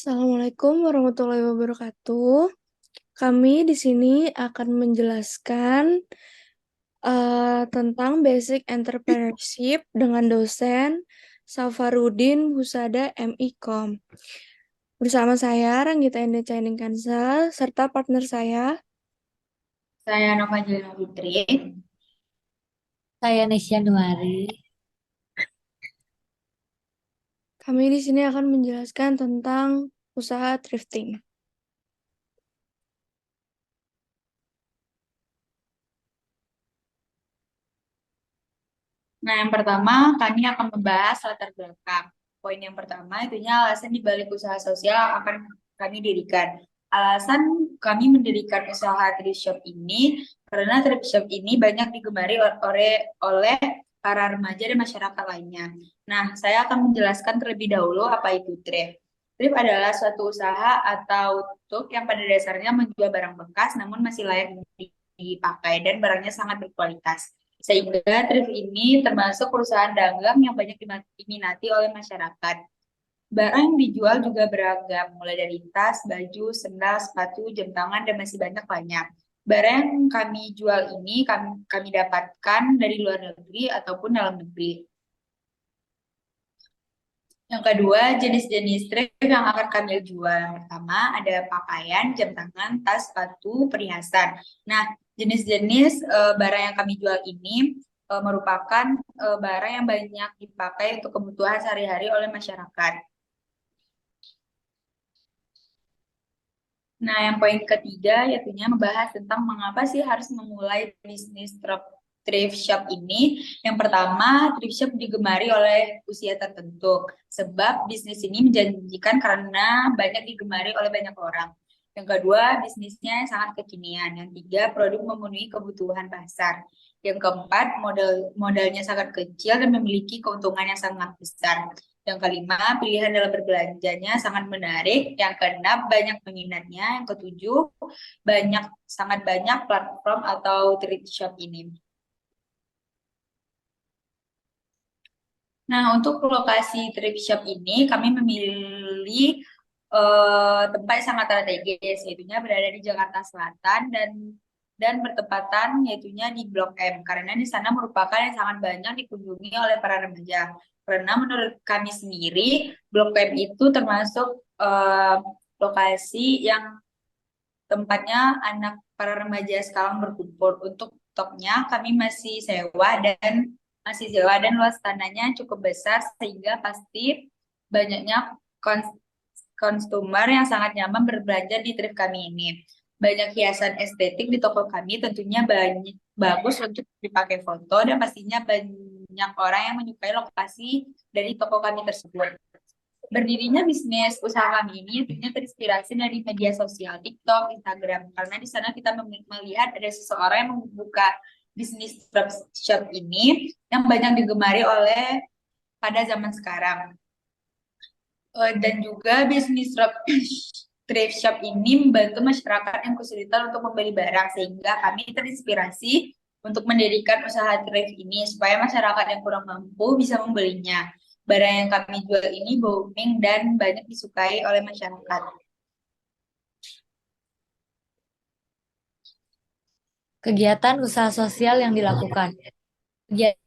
Assalamualaikum warahmatullahi wabarakatuh. Kami di sini akan menjelaskan tentang basic entrepreneurship dengan dosen Safarudin Husada MIKOM. Bersama saya Ranggita Indah Caining Kansal serta partner saya. Saya Nova Jelena Fitri. Saya Nesya Nuari. Kami di sini akan menjelaskan tentang usaha thrifting. Nah, yang pertama kami akan membahas latar belakang. Poin yang pertama itunya alasan dibalik usaha sosial akan kami dirikan. Alasan kami mendirikan usaha thrift shop ini karena thrift shop ini banyak digemari oleh para remaja dan masyarakat lainnya. Nah, saya akan menjelaskan terlebih dahulu apa itu thrift. Thrift adalah suatu usaha atau tuk yang pada dasarnya menjual barang bekas namun masih layak dipakai dan barangnya sangat berkualitas. Sehingga thrift ini termasuk perusahaan dagang yang banyak diminati oleh masyarakat. Barang yang dijual juga beragam, mulai dari tas, baju, sendal, sepatu, jam tangan, dan masih banyak lainnya. Barang yang kami jual ini kami dapatkan dari luar negeri ataupun dalam negeri. Yang kedua, jenis-jenis thrift yang akan kami jual. Pertama, ada pakaian, jam tangan, tas, sepatu, perhiasan. Nah, jenis-jenis barang yang kami jual ini merupakan barang yang banyak dipakai untuk kebutuhan sehari-hari oleh masyarakat. Nah, yang poin ketiga yaitu membahas tentang mengapa sih harus memulai bisnis thrift shop ini. Yang pertama, thrift shop digemari oleh usia tertentu. Sebab bisnis ini menjanjikan karena banyak digemari oleh banyak orang. Yang kedua, bisnisnya sangat kekinian. Yang tiga, produk memenuhi kebutuhan pasar. Yang keempat, modalnya sangat kecil dan memiliki keuntungan yang sangat besar. Yang kelima, pilihan dalam berbelanjanya sangat menarik. Yang keenam, banyak peminatnya. Yang ketujuh, sangat banyak platform atau thrift shop ini. Nah, untuk lokasi thrift shop ini, kami memilih tempat yang sangat strategis, yaitunya berada di Jakarta Selatan dan bertepatan yaitunya di Blok M, karena di sana merupakan yang sangat banyak dikunjungi oleh para remaja. Karena menurut kami sendiri, Blok M itu termasuk lokasi yang tempatnya anak para remaja sekarang berkumpul. Untuk topnya kami masih sewa dan luas tanahnya cukup besar sehingga pasti banyaknya konsumer yang sangat nyaman berbelanja di thrift kami ini. Banyak hiasan estetik di toko kami tentunya banyak bagus untuk dipakai foto dan pastinya banyak orang yang menyukai lokasi dari toko kami tersebut. Berdirinya bisnis usaha kami ini tentunya terinspirasi dari media sosial TikTok, Instagram, karena di sana kita melihat ada seseorang yang membuka bisnis shop ini yang banyak digemari oleh pada zaman sekarang. Dan juga bisnis thrift shop ini membantu masyarakat yang kesulitan untuk membeli barang sehingga kami terinspirasi untuk mendirikan usaha thrift ini supaya masyarakat yang kurang mampu bisa membelinya. Barang yang kami jual ini booming dan banyak disukai oleh masyarakat. Kegiatan usaha sosial yang dilakukan. Kegiatan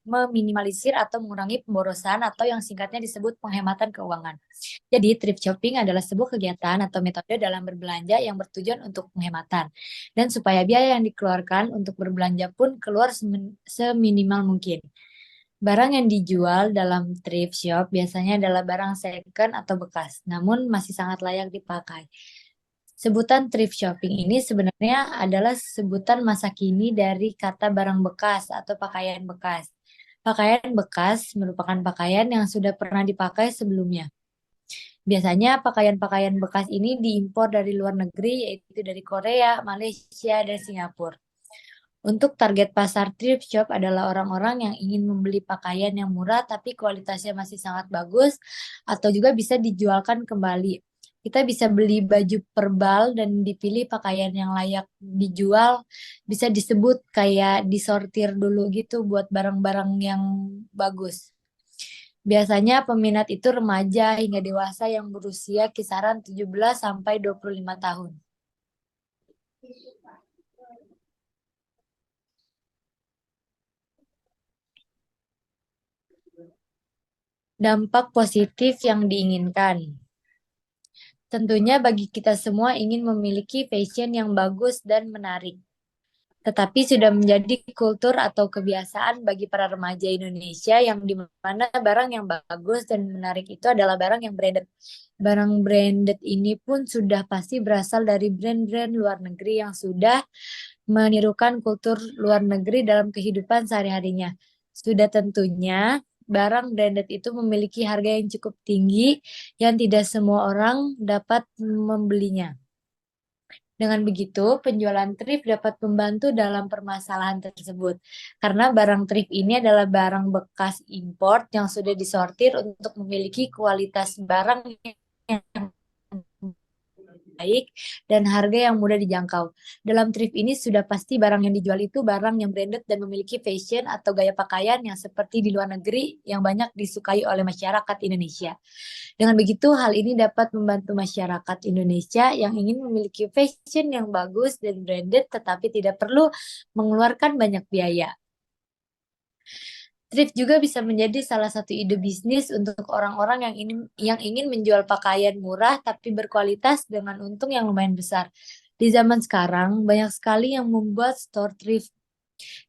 meminimalisir atau mengurangi pemborosan atau yang singkatnya disebut penghematan keuangan. Jadi, thrift shopping adalah sebuah kegiatan atau metode dalam berbelanja yang bertujuan untuk penghematan. Dan supaya biaya yang dikeluarkan untuk berbelanja pun keluar seminimal mungkin. Barang yang dijual dalam thrift shop biasanya adalah barang second atau bekas, namun masih sangat layak dipakai. Sebutan thrift shopping ini sebenarnya adalah sebutan masa kini dari kata barang bekas atau pakaian bekas. Pakaian bekas merupakan pakaian yang sudah pernah dipakai sebelumnya. Biasanya pakaian-pakaian bekas ini diimpor dari luar negeri, yaitu dari Korea, Malaysia, dan Singapura. Untuk target pasar thrift shop adalah orang-orang yang ingin membeli pakaian yang murah tapi kualitasnya masih sangat bagus atau juga bisa dijualkan kembali. Kita bisa beli baju perbal dan dipilih pakaian yang layak dijual, bisa disebut kayak disortir dulu gitu buat barang-barang yang bagus. Biasanya peminat itu remaja hingga dewasa yang berusia kisaran 17 sampai 25 tahun. Dampak positif yang diinginkan. Tentunya bagi kita semua ingin memiliki fashion yang bagus dan menarik. Tetapi sudah menjadi kultur atau kebiasaan bagi para remaja Indonesia yang di mana barang yang bagus dan menarik itu adalah barang yang branded. Barang branded ini pun sudah pasti berasal dari brand-brand luar negeri yang sudah menirukan kultur luar negeri dalam kehidupan sehari-harinya. Sudah tentunya barang branded itu memiliki harga yang cukup tinggi yang tidak semua orang dapat membelinya. Dengan begitu, penjualan thrift dapat membantu dalam permasalahan tersebut. Karena barang thrift ini adalah barang bekas import yang sudah disortir untuk memiliki kualitas barang yang baik dan harga yang mudah dijangkau. Dalam thrift ini sudah pasti barang yang dijual itu barang yang branded dan memiliki fashion atau gaya pakaian yang seperti di luar negeri yang banyak disukai oleh masyarakat Indonesia. Dengan begitu, hal ini dapat membantu masyarakat Indonesia yang ingin memiliki fashion yang bagus dan branded tetapi tidak perlu mengeluarkan banyak biaya. Thrift juga bisa menjadi salah satu ide bisnis untuk orang-orang yang ingin menjual pakaian murah tapi berkualitas dengan untung yang lumayan besar. Di zaman sekarang, banyak sekali yang membuat store thrift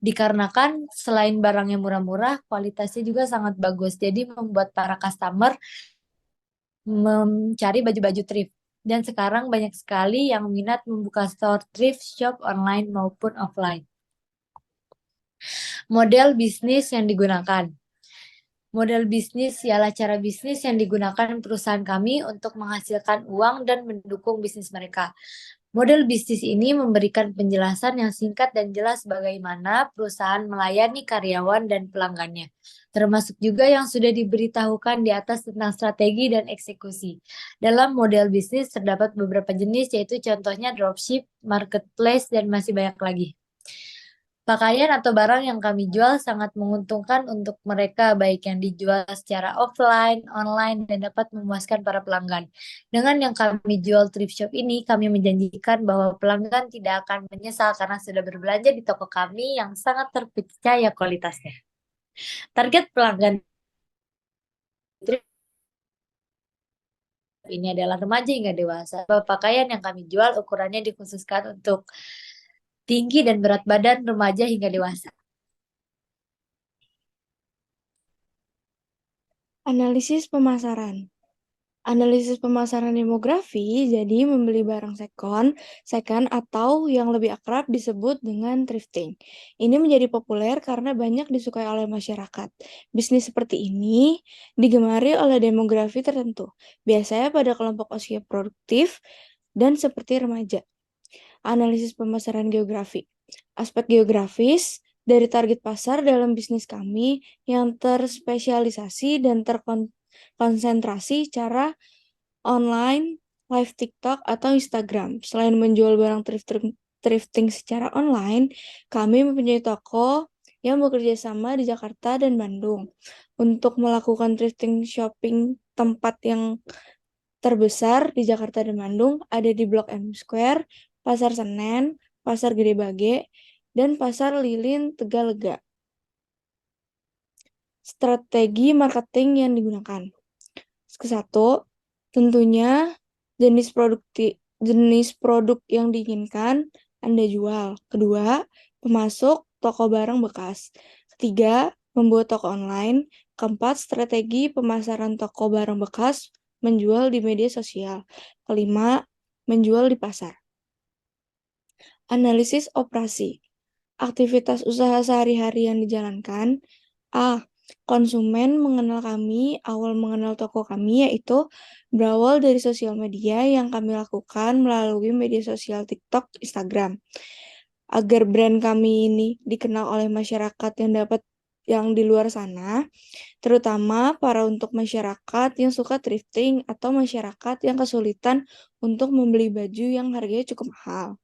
dikarenakan selain barangnya murah-murah, kualitasnya juga sangat bagus. Jadi membuat para customer mencari baju-baju thrift. Dan sekarang banyak sekali yang minat membuka store thrift shop online maupun offline. Model bisnis yang digunakan. Model bisnis ialah cara bisnis yang digunakan perusahaan kami untuk menghasilkan uang dan mendukung bisnis mereka. Model bisnis ini memberikan penjelasan yang singkat dan jelas bagaimana perusahaan melayani karyawan dan pelanggannya, termasuk juga yang sudah diberitahukan di atas tentang strategi dan eksekusi. Dalam model bisnis terdapat beberapa jenis, yaitu contohnya dropship, marketplace, dan masih banyak lagi. Pakaian atau barang yang kami jual sangat menguntungkan untuk mereka, baik yang dijual secara offline, online, dan dapat memuaskan para pelanggan. Dengan yang kami jual thrift shop ini, kami menjanjikan bahwa pelanggan tidak akan menyesal karena sudah berbelanja di toko kami yang sangat terpercaya kualitasnya. Target pelanggan thrift ini adalah remaja hingga dewasa. Pakaian yang kami jual ukurannya dikhususkan untuk tinggi dan berat badan remaja hingga dewasa. Analisis pemasaran. Analisis pemasaran demografi, jadi membeli barang second atau yang lebih akrab disebut dengan thrifting. Ini menjadi populer karena banyak disukai oleh masyarakat. Bisnis seperti ini digemari oleh demografi tertentu, biasanya pada kelompok usia produktif dan seperti remaja. Analisis pemasaran geografi. Aspek geografis dari target pasar dalam bisnis kami yang terspesialisasi dan terkonsentrasi cara online, live TikTok, atau Instagram. Selain menjual barang thrifting secara online, kami mempunyai toko yang bekerja sama di Jakarta dan Bandung. Untuk melakukan thrifting shopping, tempat yang terbesar di Jakarta dan Bandung ada di Blok M Square, Pasar Senen, Pasar Gede Bage, dan Pasar Lilin Tegalega. Strategi marketing yang digunakan. Kesatu, tentunya jenis produk yang diinginkan Anda jual. Kedua, pemasok toko barang bekas. Ketiga, membuat toko online. Keempat, strategi pemasaran toko barang bekas menjual di media sosial. Kelima, menjual di pasar. Analisis operasi. Aktivitas usaha sehari-hari yang dijalankan. A. Konsumen mengenal kami, awal mengenal toko kami yaitu berawal dari sosial media yang kami lakukan melalui media sosial TikTok, Instagram. Agar brand kami ini dikenal oleh masyarakat yang di luar sana, terutama untuk masyarakat yang suka thrifting atau masyarakat yang kesulitan untuk membeli baju yang harganya cukup mahal.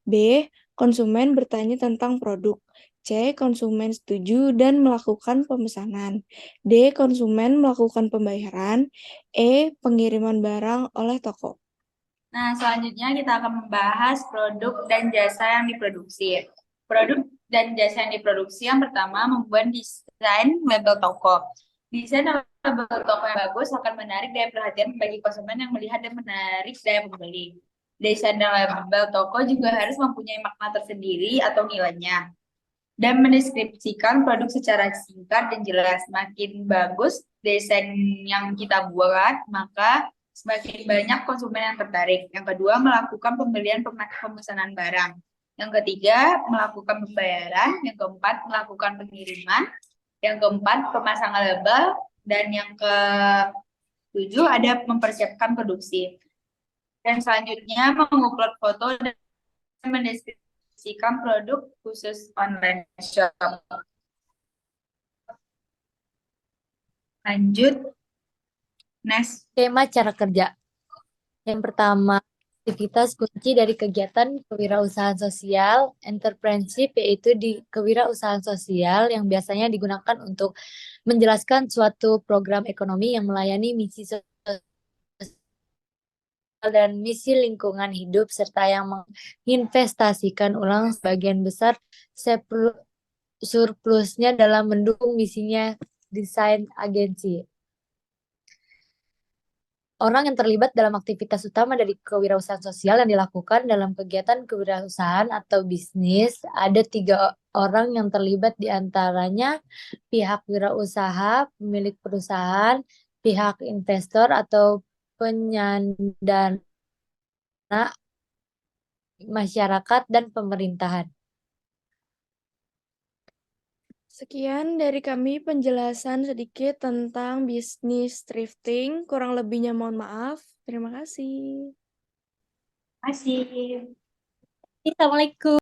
B. Konsumen bertanya tentang produk. C. Konsumen setuju dan melakukan pemesanan. D. Konsumen melakukan pembayaran. E. Pengiriman barang oleh toko. Nah, selanjutnya kita akan membahas produk dan jasa yang diproduksi. Produk dan jasa yang diproduksi yang pertama membuat desain label toko. Desain label toko yang bagus akan menarik daya perhatian bagi konsumen yang melihat dan menarik daya pembeli. Desain dan label toko juga harus mempunyai makna tersendiri atau nilainya dan mendeskripsikan produk secara singkat dan jelas. Makin bagus desain yang kita buat, maka semakin banyak konsumen yang tertarik. Yang kedua, melakukan pembelian pemesanan barang. Yang ketiga, melakukan pembayaran. Yang keempat, melakukan pengiriman. Yang keempat, pemasangan label. Dan yang ketujuh, ada mempersiapkan produksi. Dan selanjutnya, mengupload foto dan mendeskripsikan produk khusus online shop. Lanjut, next. Skema cara kerja. Yang pertama, aktivitas kunci dari kegiatan kewirausahaan sosial, entrepreneurship, yaitu di kewirausahaan sosial yang biasanya digunakan untuk menjelaskan suatu program ekonomi yang melayani misi sosial dan misi lingkungan hidup, serta yang menginvestasikan ulang sebagian besar surplusnya dalam mendukung misinya desain agensi. Orang yang terlibat dalam aktivitas utama dari kewirausahaan sosial yang dilakukan dalam kegiatan kewirausahaan atau bisnis, ada 3 orang yang terlibat, diantaranya pihak wirausaha, pemilik perusahaan, pihak investor atau penyandang masyarakat, dan pemerintahan. Sekian dari kami penjelasan sedikit tentang bisnis thrifting. Kurang lebihnya mohon maaf. Terima kasih. Masih. Assalamualaikum.